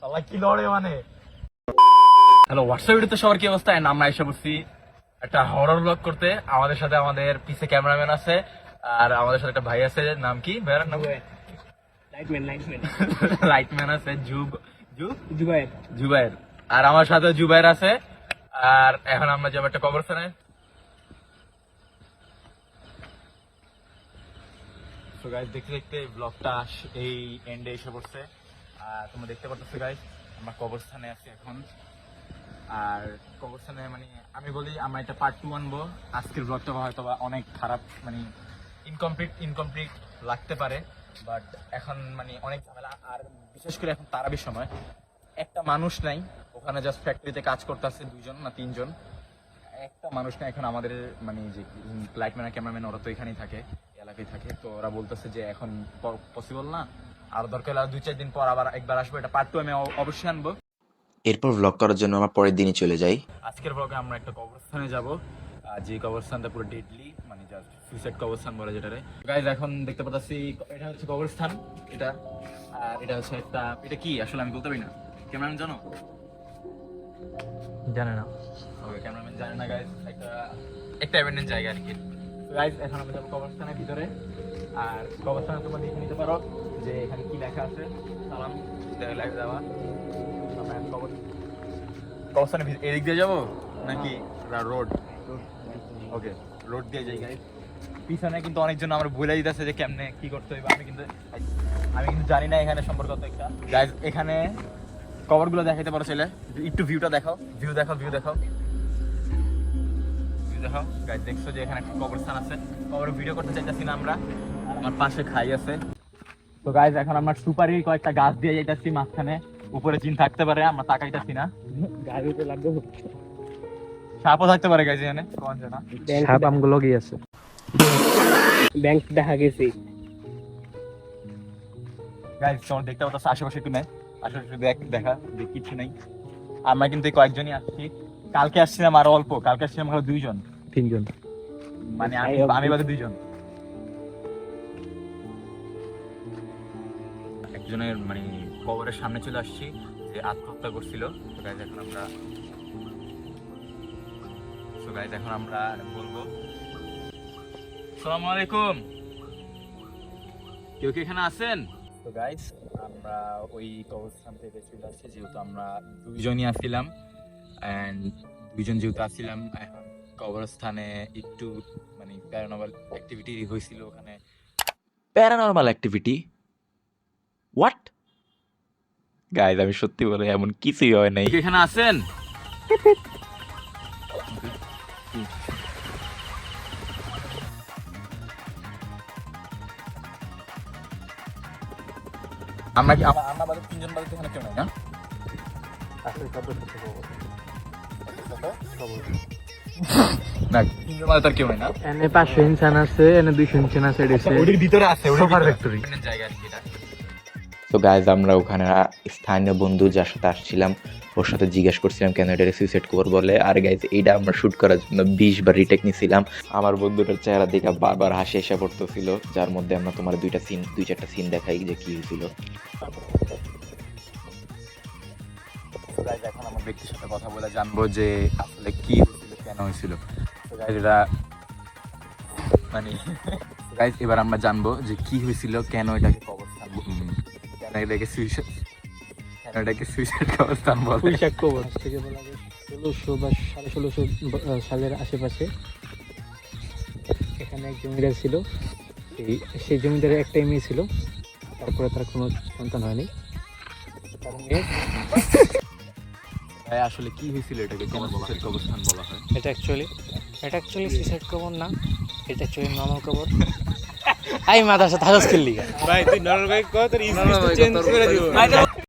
আল্লাহ কি লড়ে মানে। হ্যালো হোয়াটসঅ্যাপ ভিডিওতে সবার কি অবস্থা? আমরা এসে পড়ছি একটা হরর ব্লগ করতে। আমাদের সাথে আমাদের পিছে ক্যামেরাম্যান আছে, আর আমাদের সাথে একটা ভাই আছে, নাম কি ভাইয়ের নাম? লাইটম্যান আছে জুবাইর, আর আমার সাথে জুবাইর আছে। আর এখন আমরা যাবো একটা কবরস্থানে। তো গাইস দেখতে দেখতে ব্লগটা এই এন্ডে এসে পড়ছে। আর তোমরা দেখতে পাচ্ছ গাইস আমরা কবরস্থানে আছি এখন। আর কবরস্থানে মানে আমি বলি আমরা এটা পার্ট 2 আনবো। আজকের ব্লগটা হয়তো বা অনেক খারাপ, মানে ইনকমপ্লিট লাগতে পারে, বাট এখন মানে অনেক ঝামেলা। আর বিশেষ করে এখন তারাবির সময় একটা মানুষ নাই ওখানে, জাস্ট ফ্যাক্টরিতে কাজ করতে আসছে 2জন না 3জন, একটা মানুষ নাই এখন। আমাদের মানে যে লাইটম্যান আর ক্যামেরাম্যান ওরা তো এখানেই থাকে, এলাকায় থাকে। তো ওরা বলতেছে যে এখন পসিবল না, আর দরকার হলে 2-4 দিন পর আবার একবার আসবো। এটা পার্ট 2 আমি অবশ্যই আনবো। এরপর ভ্লগ করার জন্য আমরা পরের দিনই চলে যাই। আজকের ব্লগে আমরা একটা কবরস্থানে যাব, যে কবরস্থানটা পুরো ডেডলি, মানে জাস্ট সুইসাইড কবরস্থান বলে যেটারে। গাইজ এখন দেখতে পাচ্ছি এটা হচ্ছে কবরস্থান এটা। আর এটা হচ্ছে একটা, এটা কি আসলে আমি বলতে পারি না। ক্যামেরাম্যান জানো? জানে না। ওকে, ক্যামেরাম্যান জানে না গাইজ। একটা অ্যাবেন্ডেন্ট জায়গা আর কি। গাইজ এখন আমরা যাবো কবরস্থানের ভিতরে। আর কবরস্থানে তোমরা দেখে নিতে পারো যে এখানে কি লেখা আছে। সালাম লেখা দেওয়া। আমরা কবরস্থানের এদিক দিয়ে যাবো নাকি রোড? ওকে, রোড দিয়ে যাই গাইজ। পিছনে কিন্তু অনেকজন আমরা বলে দিতেছে যে কেমনে কি করতে হবে। আমি কিন্তু জানি না এখানে সম্পর্কে একটা। গাইজ এখানে কবরগুলো দেখাইতে পারো ছেলে, একটু ভিউটা দেখাও। ভিউ দেখাও গাইজ। দেখছো যে এখানে একটা কবরস্থান আছে। কবরের ভিডিও করতে চাইতেছি না আমরা। আর আমার পাশে খাই আছে। তো গাইজ এখন আমরা সুপারি কয়েকটা গাছ দিয়ে যাইতেছি মাঝখানে। উপরে জিন থাকতে পারে, আমরা তাকাইতেছি না। গাড়িতে লাগবে, সাপও থাকতে পারে গাইজ এখানে। কোন জানা সাপ আমগুলো কি আছে, ব্যাংক দেখা গেছে। গাইজ তোমার দেখতে পাচ্ছ আশেপাশে একটু নেই, আশেপাশে দেখা কিছু নেই। আমরা কিন্তু কয়েকজনই আসছি। কালকে আসছিলাম আরো অল্প, কালকে আসছিলাম 2জন 3জন, মানে আমি বাদে 2জন। একজনের মানে কবরের সামনে চলে আসছি, যে আত্মহত্যা করছিল। তো গাইজ এখন আমরা বলবো আসসালামু আলাইকুম, কেউ কি এখানে আছেন? তো গাইজ আমরা ওই কবরস্থান থেকে চলে আসছি, যেহেতু আমরা 2জনই আসছিলাম। অ্যান্ড 2জন যেহেতু আসছিলাম, এখন কবরস্থানে একটু মানে প্যারানর্মাল অ্যাক্টিভিটি হয়েছিল ওখানে। Paranormal activity? হোয়াট? গাইজ আমি সত্যি বলে এমন কিছুই হয় নাই। কেউ এখানে আছেন? আমরা কি আমরা বাদে 3জন বাদে এখানে কেউ নাই না? না 3জন বাদে তার কেউ নাই না। এনে 500 ইনসান আছে, এনে 200 ইনসান আছে। ওটির ভিতরে আছে, সোফার ফ্যাক্টরি জায়গা আর কি এটা। তো গাইজ আমরা ওখানে স্থানীয় বন্ধু যার সাথে আসছিলাম ওর সাথে জিজ্ঞেস করছিলাম কেন এটা সুইসাইড কবর বলে। আর গাইজ এইটা আমরা শুট করার জন্য 20 বার রিটেক নিয়েছিলাম। আমার বন্ধুটার চেহারা দেখে বারবার হাসি এসে পড়তেছিল, যার মধ্যে আমরা তোমার 2-4টা সিন দেখাই যে কি হয়েছিল। এখন আমার ব্যক্তির সাথে কথা বলে জানবো যে আসলে কি হয়েছিল, কেন হয়েছিল। তো গাইজ এটা মানে গাইজ এবার আমরা জানবো যে কি হয়েছিল, কেন এটাকে কবরস্থান, কেন এটাকে সুইসাইড কবরস্থান বলে। পুঁইশাক কবর থেকে বলা যায় 1600 বা 1650 সালের আশেপাশে এখানে এক জমিদার ছিল। সেই জমিদারের একটাই মেয়ে ছিল, তারপরে তার কোনো সন্তান হয়নি। তার মেয়ে আসলে কি হয়েছিল, এটাকে কেন সুইসাইড কবরস্থান বলা হয়? এটা অ্যাকচুয়ালি সুইসাইড কবর না, এটা অ্যাকচুয়ালি নর্মাল কবর। আই মাদার সাথে হাজার খেললি ভাই, তুই নর্মাল ভাই কত চেঞ্জ করে দিও।